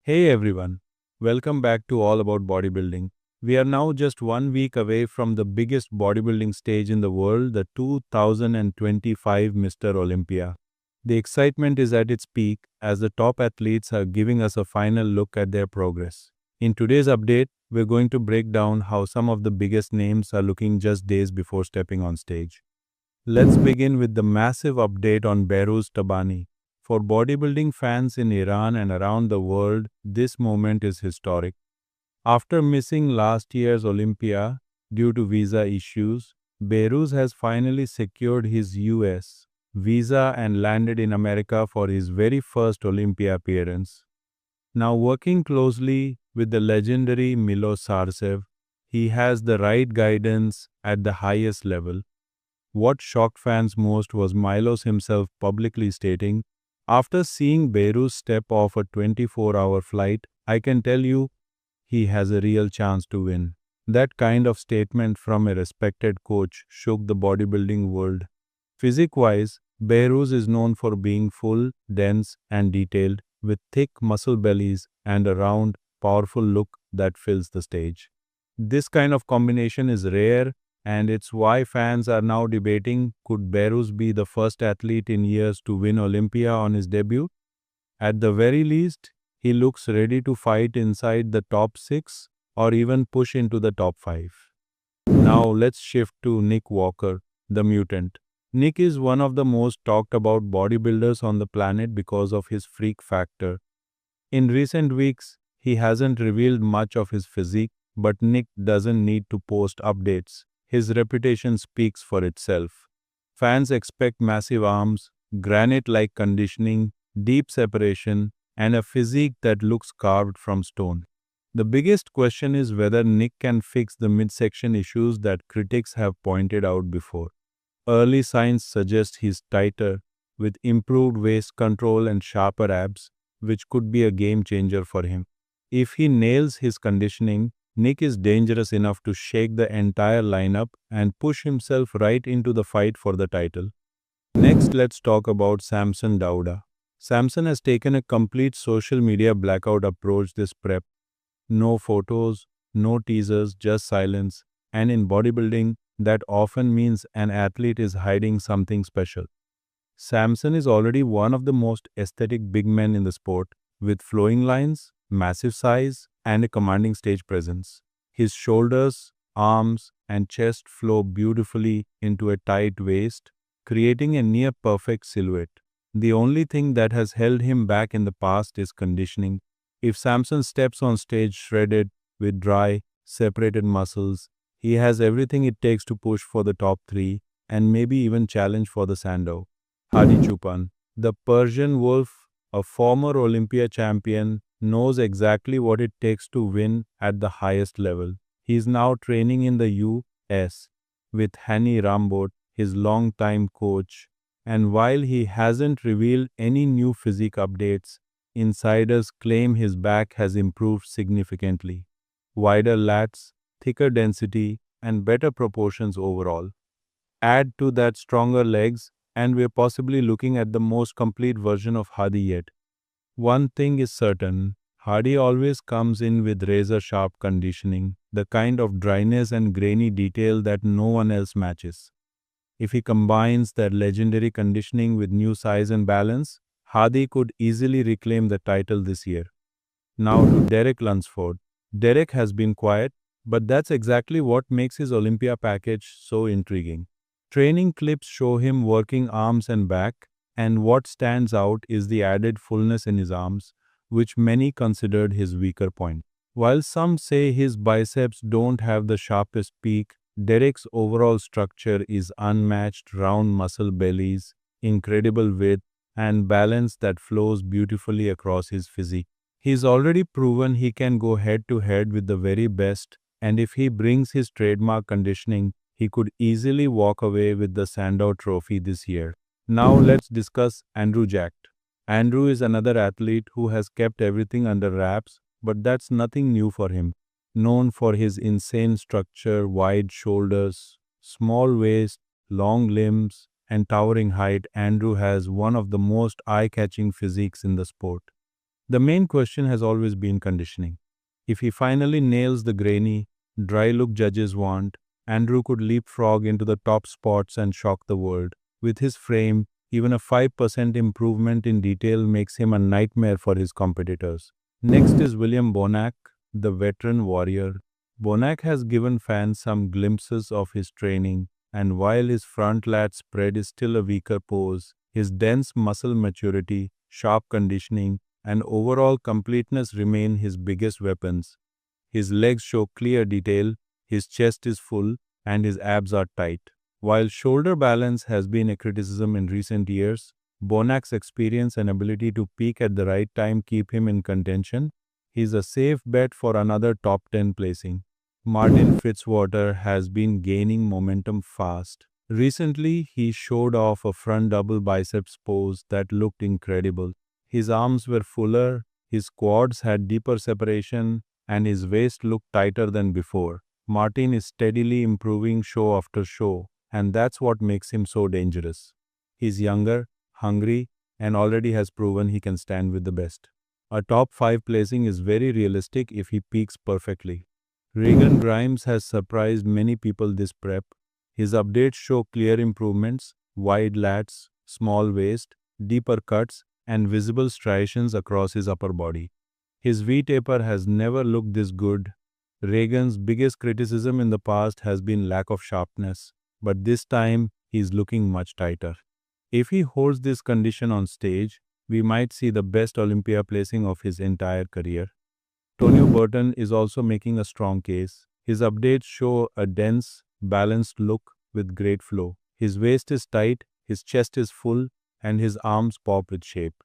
Hey everyone, welcome back to All About Bodybuilding. We are now just 1 week away from the biggest bodybuilding stage in the world, the 2025 Mr. Olympia. The excitement is at its peak as the top athletes are giving us a final look at their progress. In today's update, we're going to break down how some of the biggest names are looking just days before stepping on stage. Let's begin with the massive update on Behrouz Tabani. For bodybuilding fans in Iran and around the world, this moment is historic. After missing last year's Olympia due to visa issues, Behrouz has finally secured his US visa and landed in America for his very first Olympia appearance. Now, working closely with the legendary Milo Sarcev, he has the right guidance at the highest level. What shocked fans most was Milos himself publicly stating, "After seeing Behrouz step off a 24-hour flight, I can tell you he has a real chance to win." That kind of statement from a respected coach shook the bodybuilding world. Physique-wise, Behrouz is known for being full, dense, and detailed, with thick muscle bellies and a round, powerful look that fills the stage. This kind of combination is rare, and it's why fans are now debating, could Behrouz be the first athlete in years to win Olympia on his debut? At the very least, he looks ready to fight inside the top 6 or even push into the top 5. Now let's shift to Nick Walker, the mutant. Nick is one of the most talked about bodybuilders on the planet because of his freak factor. In recent weeks, he hasn't revealed much of his physique, but Nick doesn't need to post updates. His reputation speaks for itself. Fans expect massive arms, granite-like conditioning, deep separation, and a physique that looks carved from stone. The biggest question is whether Nick can fix the midsection issues that critics have pointed out before. Early signs suggest he's tighter, with improved waist control and sharper abs, which could be a game changer for him. If he nails his conditioning, Nick is dangerous enough to shake the entire lineup and push himself right into the fight for the title. Next, let's talk about Samson Dauda. Samson has taken a complete social media blackout approach this prep. No photos, no teasers, just silence. And in bodybuilding, that often means an athlete is hiding something special. Samson is already one of the most aesthetic big men in the sport, with flowing lines, massive size, and a commanding stage presence. His shoulders, arms, and chest flow beautifully into a tight waist, creating a near perfect silhouette. The only thing that has held him back in the past is conditioning. If Samson steps on stage shredded, with dry, separated muscles, he has everything it takes to push for the top 3 and maybe even challenge for the Sandow. Khadi Chupan, the Persian Wolf, a former Olympia champion, knows exactly what it takes to win at the highest level. He is now training in the US with Hani Rambot, his longtime coach, and while he hasn't revealed any new physique updates, insiders claim his back has improved significantly. Wider lats, thicker density, and better proportions overall. Add to that stronger legs, and we're possibly looking at the most complete version of Hadi yet. One thing is certain, Hardy always comes in with razor-sharp conditioning, the kind of dryness and grainy detail that no one else matches. If he combines that legendary conditioning with new size and balance, Hardy could easily reclaim the title this year. Now to Derek Lunsford. Derek has been quiet, but that's exactly what makes his Olympia package so intriguing. Training clips show him working arms and back, and what stands out is the added fullness in his arms, which many considered his weaker point. While some say his biceps don't have the sharpest peak, Derek's overall structure is unmatched: round muscle bellies, incredible width, and balance that flows beautifully across his physique. He's already proven he can go head to head with the very best, and if he brings his trademark conditioning, he could easily walk away with the Sandow Trophy this year. Now let's discuss Andrew Jack. Andrew is another athlete who has kept everything under wraps, but that's nothing new for him. Known for his insane structure, wide shoulders, small waist, long limbs, and towering height, Andrew has one of the most eye-catching physiques in the sport. The main question has always been conditioning. If he finally nails the grainy, dry look judges want, Andrew could leapfrog into the top spots and shock the world. With his frame, even a 5% improvement in detail makes him a nightmare for his competitors. Next is William Bonac, the veteran warrior. Bonac has given fans some glimpses of his training, and while his front lat spread is still a weaker pose, his dense muscle maturity, sharp conditioning, and overall completeness remain his biggest weapons. His legs show clear detail, his chest is full, and his abs are tight. While shoulder balance has been a criticism in recent years, Bonac's experience and ability to peak at the right time keep him in contention. He's a safe bet for another top 10 placing. Martin Fitzwater has been gaining momentum fast. Recently, he showed off a front double biceps pose that looked incredible. His arms were fuller, his quads had deeper separation, and his waist looked tighter than before. Martin is steadily improving show after show, and that's what makes him so dangerous. He's younger, hungry, and already has proven he can stand with the best. A top 5 placing is very realistic if he peaks perfectly. Regan Grimes has surprised many people this prep. His updates show clear improvements, wide lats, small waist, deeper cuts, and visible striations across his upper body. His V-taper has never looked this good. Regan's biggest criticism in the past has been lack of sharpness, but this time he's looking much tighter. If he holds this condition on stage, we might see the best Olympia placing of his entire career. Tonio Burton is also making a strong case. His updates show a dense, balanced look with great flow. His waist is tight, his chest is full, and his arms pop with shape.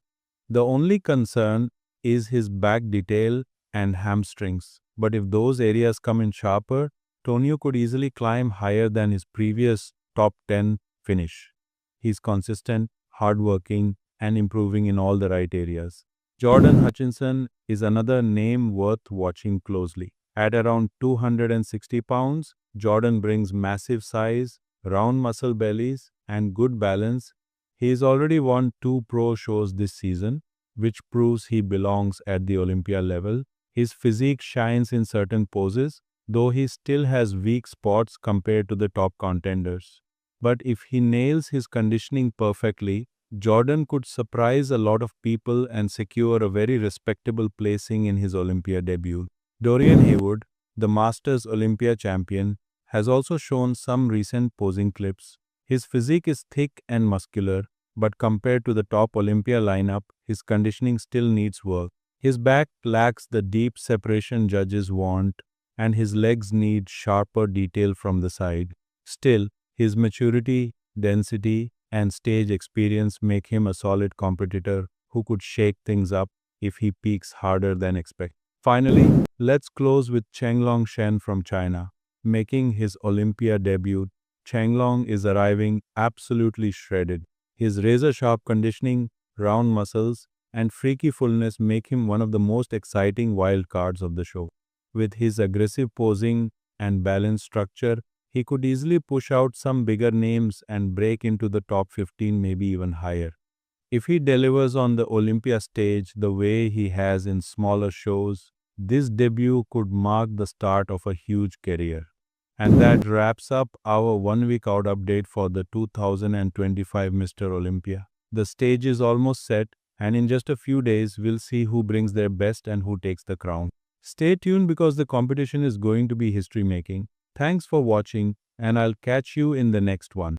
The only concern is his back detail and hamstrings. But if those areas come in sharper, Tonio could easily climb higher than his previous top 10 finish. He's consistent, hardworking, and improving in all the right areas. Jordan Hutchinson is another name worth watching closely. At around 260 pounds, Jordan brings massive size, round muscle bellies, and good balance. He's already won 2 pro shows this season, which proves he belongs at the Olympia level. His physique shines in certain poses, though he still has weak spots compared to the top contenders. But if he nails his conditioning perfectly, Jordan could surprise a lot of people and secure a very respectable placing in his Olympia debut. Dorian Haywood, the Masters Olympia champion, has also shown some recent posing clips. His physique is thick and muscular, but compared to the top Olympia lineup, his conditioning still needs work. His back lacks the deep separation judges want, and his legs need sharper detail from the side. Still, his maturity, density, and stage experience make him a solid competitor who could shake things up if he peaks harder than expected. Finally, let's close with Chenglong Shen from China. Making his Olympia debut, Chenglong is arriving absolutely shredded. His razor-sharp conditioning, round muscles, and freaky fullness make him one of the most exciting wild cards of the show. With his aggressive posing and balanced structure, he could easily push out some bigger names and break into the top 15, maybe even higher. If he delivers on the Olympia stage the way he has in smaller shows, this debut could mark the start of a huge career. And that wraps up our 1 week out update for the 2025 Mr. Olympia. The stage is almost set, and in just a few days, we'll see who brings their best and who takes the crown. Stay tuned because the competition is going to be history making. Thanks for watching, and I'll catch you in the next one.